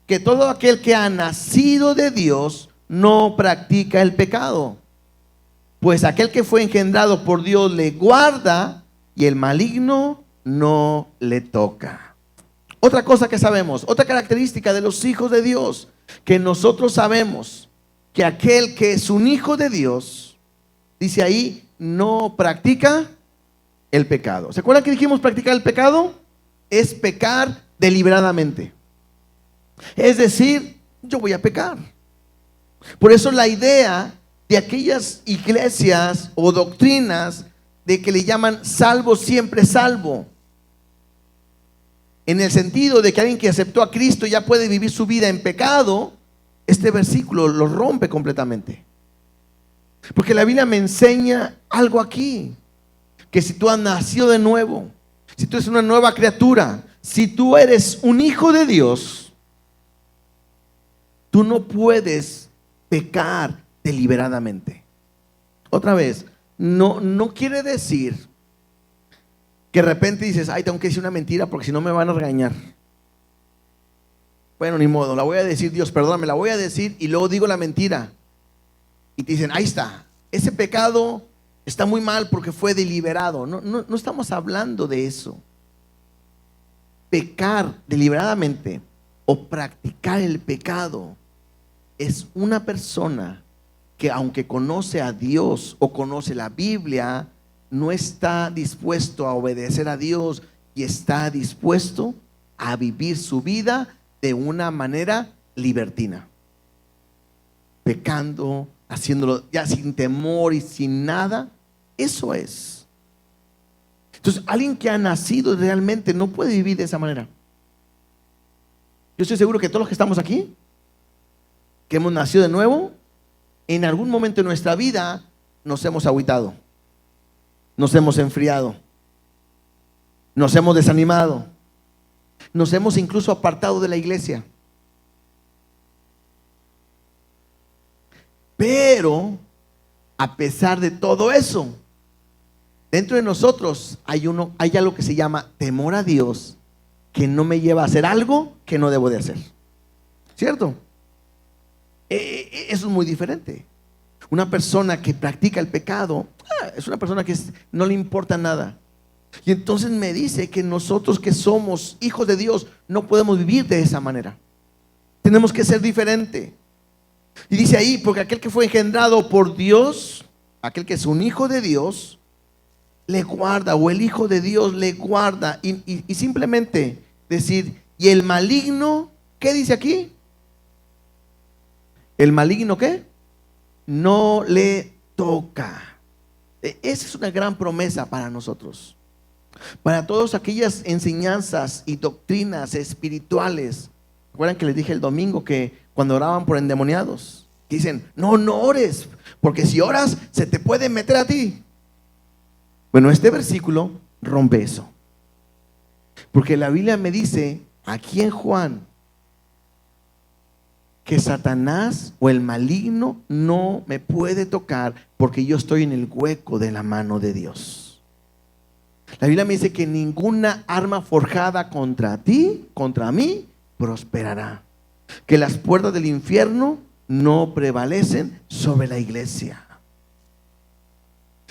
que todo aquel que ha nacido de Dios no practica el pecado, pues aquel que fue engendrado por Dios le guarda y el maligno no le toca. Otra cosa que sabemos, otra característica de los hijos de Dios, que nosotros sabemos que aquel que es un hijo de Dios, dice ahí, no practica el pecado. ¿Se acuerdan que dijimos practicar el pecado? Es pecar deliberadamente. Es decir, yo voy a pecar. Por eso la idea de aquellas iglesias o doctrinas de que le llaman salvo siempre salvo, en el sentido de que alguien que aceptó a Cristo ya puede vivir su vida en pecado, este versículo lo rompe completamente. Porque la Biblia me enseña algo aquí, que si tú has nacido de nuevo, si tú eres una nueva criatura, si tú eres un hijo de Dios, tú no puedes pecar deliberadamente. Otra vez, no quiere decir que de repente dices, ay, tengo que decir una mentira porque si no me van a regañar. Bueno, ni modo, la voy a decir, Dios, perdóname, la voy a decir y luego digo la mentira. Y te dicen, ahí está, ese pecado está muy mal porque fue deliberado. No estamos hablando de eso. Pecar deliberadamente o practicar el pecado es una persona que, aunque conoce a Dios o conoce la Biblia, no está dispuesto a obedecer a Dios y está dispuesto a vivir su vida de una manera libertina, pecando, haciéndolo ya sin temor y sin nada. Eso es. Entonces, alguien que ha nacido realmente no puede vivir de esa manera. Yo estoy seguro que todos los que estamos aquí, que hemos nacido de nuevo, en algún momento de nuestra vida nos hemos agüitado, nos hemos enfriado, nos hemos desanimado, nos hemos incluso apartado de la iglesia. Pero a pesar de todo eso, dentro de nosotros hay algo que se llama temor a Dios, que no me lleva a hacer algo que no debo de hacer. ¿Cierto? Eso es muy diferente. Una persona que practica el pecado es una persona que no le importa nada. Y entonces me dice que nosotros que somos hijos de Dios no podemos vivir de esa manera. Tenemos que ser diferente. Y dice ahí, porque aquel que fue engendrado por Dios, aquel que es un hijo de Dios, le guarda, o el hijo de Dios le guarda. Y simplemente decir, y el maligno, ¿qué dice aquí? ¿El maligno qué? No le toca. Esa es una gran promesa para nosotros. Para todas aquellas enseñanzas y doctrinas espirituales. ¿Recuerdan que les dije el domingo que cuando oraban por endemoniados, dicen, no ores, porque si oras se te puede meter a ti? Bueno, este versículo rompe eso. Porque la Biblia me dice aquí en Juan que Satanás o el maligno no me puede tocar porque yo estoy en el hueco de la mano de Dios. La Biblia me dice que ninguna arma forjada contra ti, contra mí, prosperará. Que las puertas del infierno no prevalecen sobre la iglesia.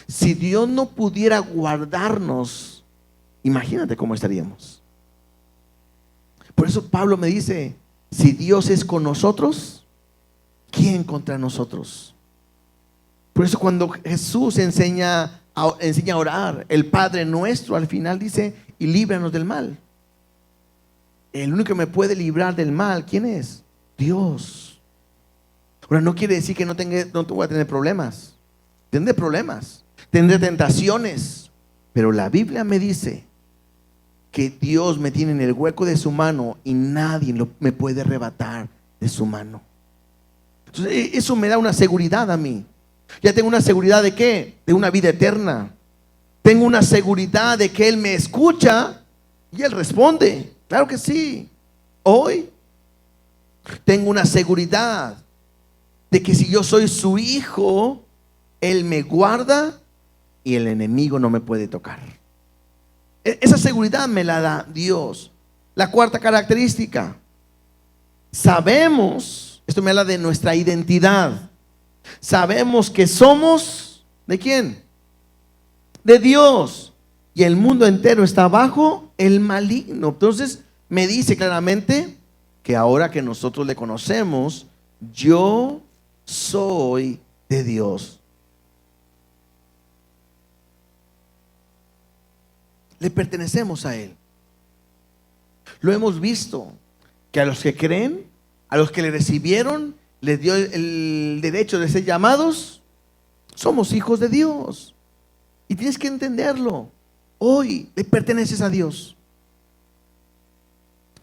Si Dios no pudiera guardarnos, imagínate cómo estaríamos. Por eso Pablo me dice, si Dios es con nosotros, ¿quién contra nosotros? Por eso cuando Jesús enseña a orar, el Padre nuestro al final dice, y líbranos del mal. El único que me puede librar del mal, ¿quién es? Dios. Ahora no quiere decir que no voy a tener problemas. Tendré problemas, tendré tentaciones, pero la Biblia me dice que Dios me tiene en el hueco de su mano y nadie me puede arrebatar de su mano. Entonces, eso me da una seguridad a mí. Ya tengo una seguridad ¿de qué? De una vida eterna. Tengo una seguridad de que Él me escucha y Él responde. Claro que sí. Hoy tengo una seguridad de que si yo soy su hijo, Él me guarda y el enemigo no me puede tocar. Esa seguridad me la da Dios. La cuarta característica, sabemos, esto me habla de nuestra identidad. Sabemos que somos, ¿de quién? De Dios. Y el mundo entero está bajo el maligno. Entonces me dice claramente que ahora que nosotros le conocemos, yo soy de Dios. Le pertenecemos a Él. Lo hemos visto, que a los que creen, a los que le recibieron, les dio el derecho de ser llamados, somos hijos de Dios. Y tienes que entenderlo. Hoy le perteneces a Dios.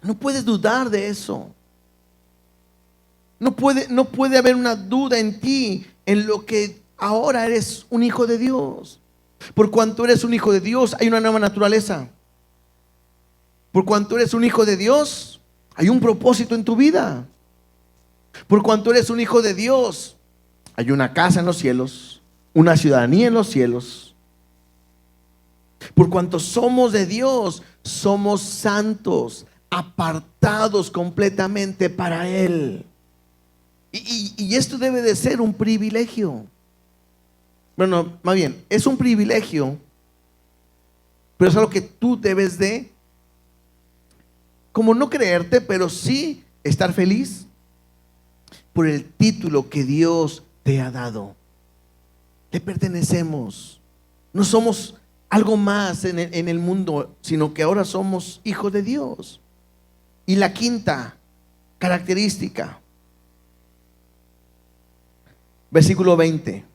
No puedes dudar de eso. No puede haber una duda en ti, en lo que ahora eres un hijo de Dios. Por cuanto eres un hijo de Dios, hay una nueva naturaleza. Por cuanto eres un hijo de Dios, hay un propósito en tu vida. Por cuanto eres un hijo de Dios, hay una casa en los cielos, una ciudadanía en los cielos. Por cuanto somos de Dios, somos santos, apartados completamente para Él. Y esto debe de ser un privilegio. Bueno, más bien, es un privilegio, pero es algo que tú debes de, como no creerte, pero sí estar feliz por el título que Dios te ha dado. Le pertenecemos. No somos algo más en el mundo, sino que ahora somos hijos de Dios. Y la quinta característica, versículo 20.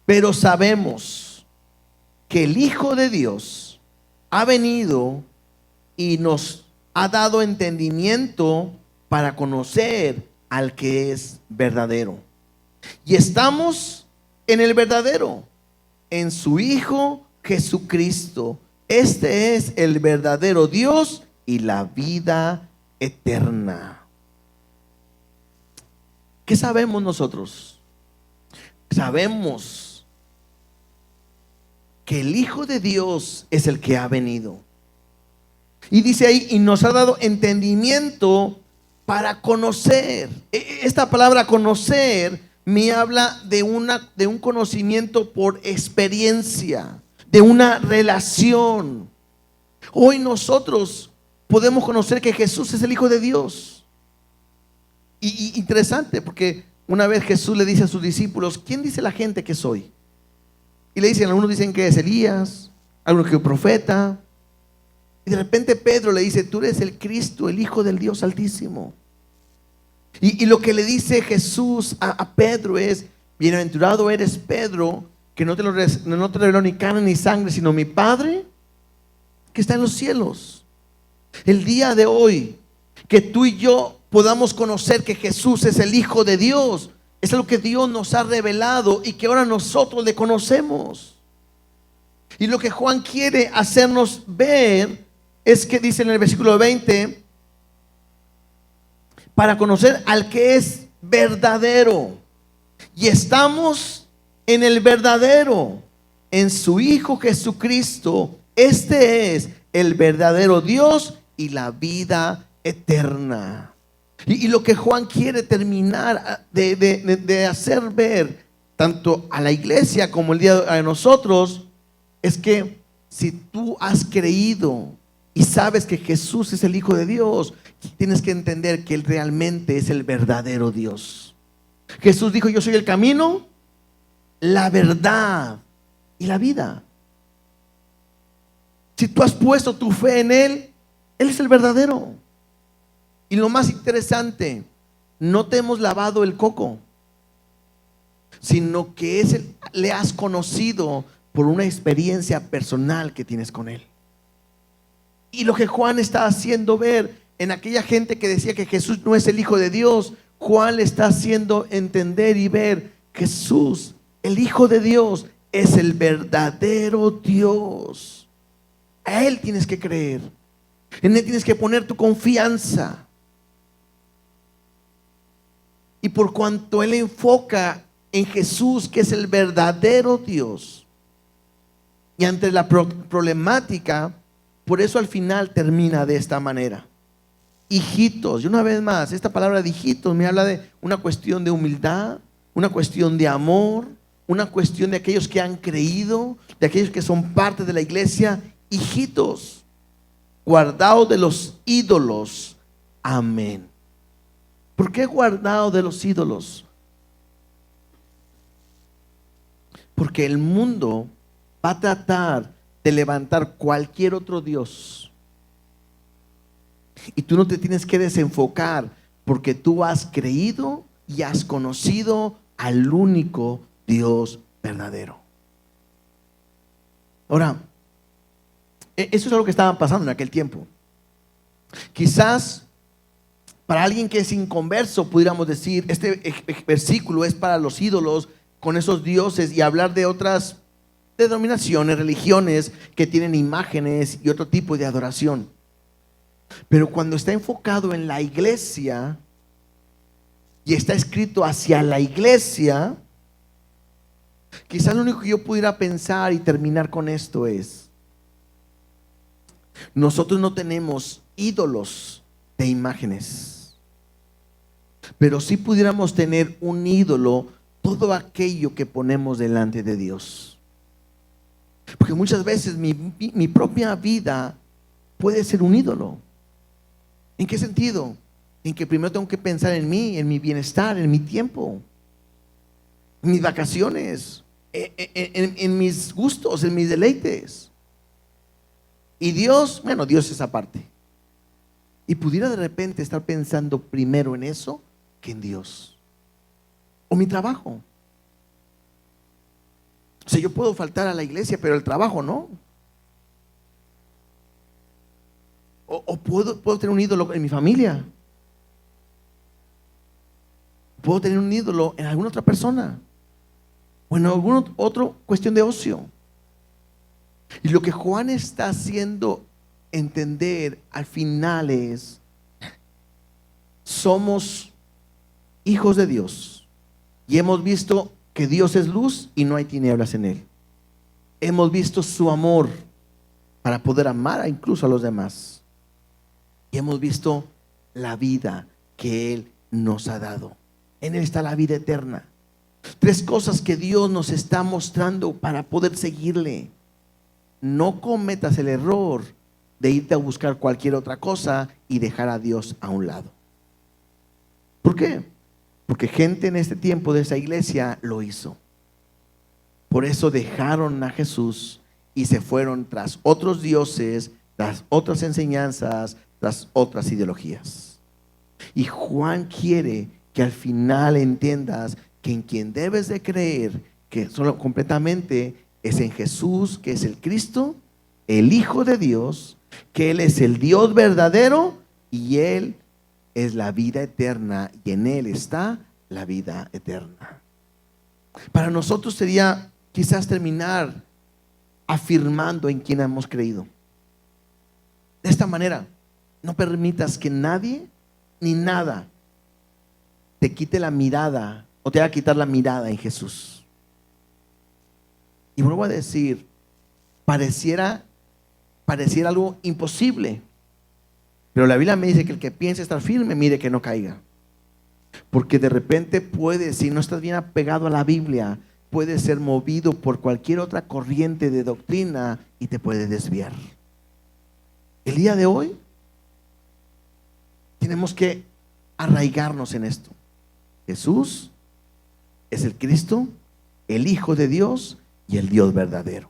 Pero sabemos que el Hijo de Dios ha venido y nos ha dado entendimiento para conocer al que es verdadero. Y estamos en el verdadero, en su Hijo Jesucristo. Este es el verdadero Dios y la vida eterna. ¿Qué sabemos nosotros? Sabemos que el Hijo de Dios es el que ha venido. Y dice ahí, y nos ha dado entendimiento para conocer. Esta palabra conocer me habla de un conocimiento por experiencia, de una relación. Hoy nosotros podemos conocer que Jesús es el Hijo de Dios. Y interesante, porque una vez Jesús le dice a sus discípulos, ¿quién dice la gente que soy? Y le dicen, algunos dicen que es Elías, algunos que es profeta. Y de repente Pedro le dice, tú eres el Cristo, el Hijo del Dios Altísimo. Y lo que le dice Jesús a Pedro es, bienaventurado eres Pedro, que no te reveló ni carne ni sangre, sino mi Padre que está en los cielos. El día de hoy, que tú y yo podamos conocer que Jesús es el Hijo de Dios, es lo que Dios nos ha revelado y que ahora nosotros le conocemos. Y lo que Juan quiere hacernos ver es que dice en el versículo 20, para conocer al que es verdadero. Y estamos en el verdadero, en su Hijo Jesucristo. Este es el verdadero Dios y la vida eterna. Y lo que Juan quiere terminar de hacer ver tanto a la iglesia como el día de nosotros es que si tú has creído y sabes que Jesús es el Hijo de Dios, tienes que entender que Él realmente es el verdadero Dios. Jesús dijo: yo soy el camino, la verdad y la vida. Si tú has puesto tu fe en Él, Él es el verdadero. Y lo más interesante, no te hemos lavado el coco, sino que le has conocido por una experiencia personal que tienes con Él. Y lo que Juan está haciendo ver en aquella gente que decía que Jesús no es el Hijo de Dios, Juan le está haciendo entender y ver: Jesús, el Hijo de Dios, es el verdadero Dios. A Él tienes que creer, en Él tienes que poner tu confianza. Y por cuanto Él enfoca en Jesús, que es el verdadero Dios, y ante la problemática, por eso al final termina de esta manera: hijitos. Y una vez más, esta palabra de hijitos me habla de una cuestión de humildad, una cuestión de amor, una cuestión de aquellos que han creído, de aquellos que son parte de la iglesia. Hijitos, guardaos de los ídolos. Amén. ¿Por qué guardaos de los ídolos? Porque el mundo va a tratar de levantar cualquier otro Dios, y tú no te tienes que desenfocar, porque tú has creído y has conocido al único Dios verdadero. Ahora, eso es lo que estaba pasando en aquel tiempo. Quizás para alguien que es inconverso pudiéramos decir: este versículo es para los ídolos, con esos dioses, y hablar de otras denominaciones, religiones que tienen imágenes y otro tipo de adoración. Pero cuando está enfocado en la iglesia y está escrito hacia la iglesia, quizás lo único que yo pudiera pensar y terminar con esto es: nosotros no tenemos ídolos de imágenes, pero sí pudiéramos tener un ídolo todo aquello que ponemos delante de Dios. Porque muchas veces mi propia vida puede ser un ídolo. ¿En qué sentido? En que primero tengo que pensar en mí, en mi bienestar, en mi tiempo, en mis vacaciones, en mis gustos, en mis deleites. Y Dios, bueno, Dios es aparte. Y pudiera de repente estar pensando primero en eso que en Dios. O mi trabajo. O sea, yo puedo faltar a la iglesia, pero el trabajo no. O puedo tener un ídolo en mi familia. Puedo tener un ídolo en alguna otra persona, o en alguna otra cuestión de ocio. Y lo que Juan está haciendo entender al final es: somos hijos de Dios, y hemos visto que Dios es luz y no hay tinieblas en Él. Hemos visto su amor para poder amar incluso a los demás, y hemos visto la vida que Él nos ha dado. En Él está la vida eterna. Tres cosas que Dios nos está mostrando para poder seguirle. No cometas el error de irte a buscar cualquier otra cosa y dejar a Dios a un lado. ¿Por qué? Porque gente en este tiempo de esa iglesia lo hizo. Por eso dejaron a Jesús y se fueron tras otros dioses, tras otras enseñanzas, tras otras ideologías. Y Juan quiere que al final entiendas que en quien debes de creer que solo completamente es en Jesús, que es el Cristo, el Hijo de Dios, que Él es el Dios verdadero y Él es la vida eterna y en Él está la vida eterna. Para nosotros sería quizás terminar afirmando en quien hemos creído. De esta manera, no permitas que nadie ni nada te quite la mirada o te haga quitar la mirada en Jesús. Y vuelvo a decir, pareciera algo imposible, pero la Biblia me dice que el que piense estar firme, mire que no caiga. Porque de repente puedes, si no estás bien apegado a la Biblia, puedes ser movido por cualquier otra corriente de doctrina y te puede desviar. El día de hoy tenemos que arraigarnos en esto. Jesús es el Cristo, el Hijo de Dios y el Dios verdadero.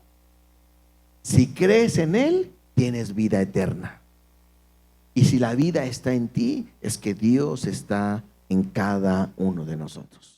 Si crees en Él, tienes vida eterna. Y si la vida está en ti, es que Dios está en cada uno de nosotros.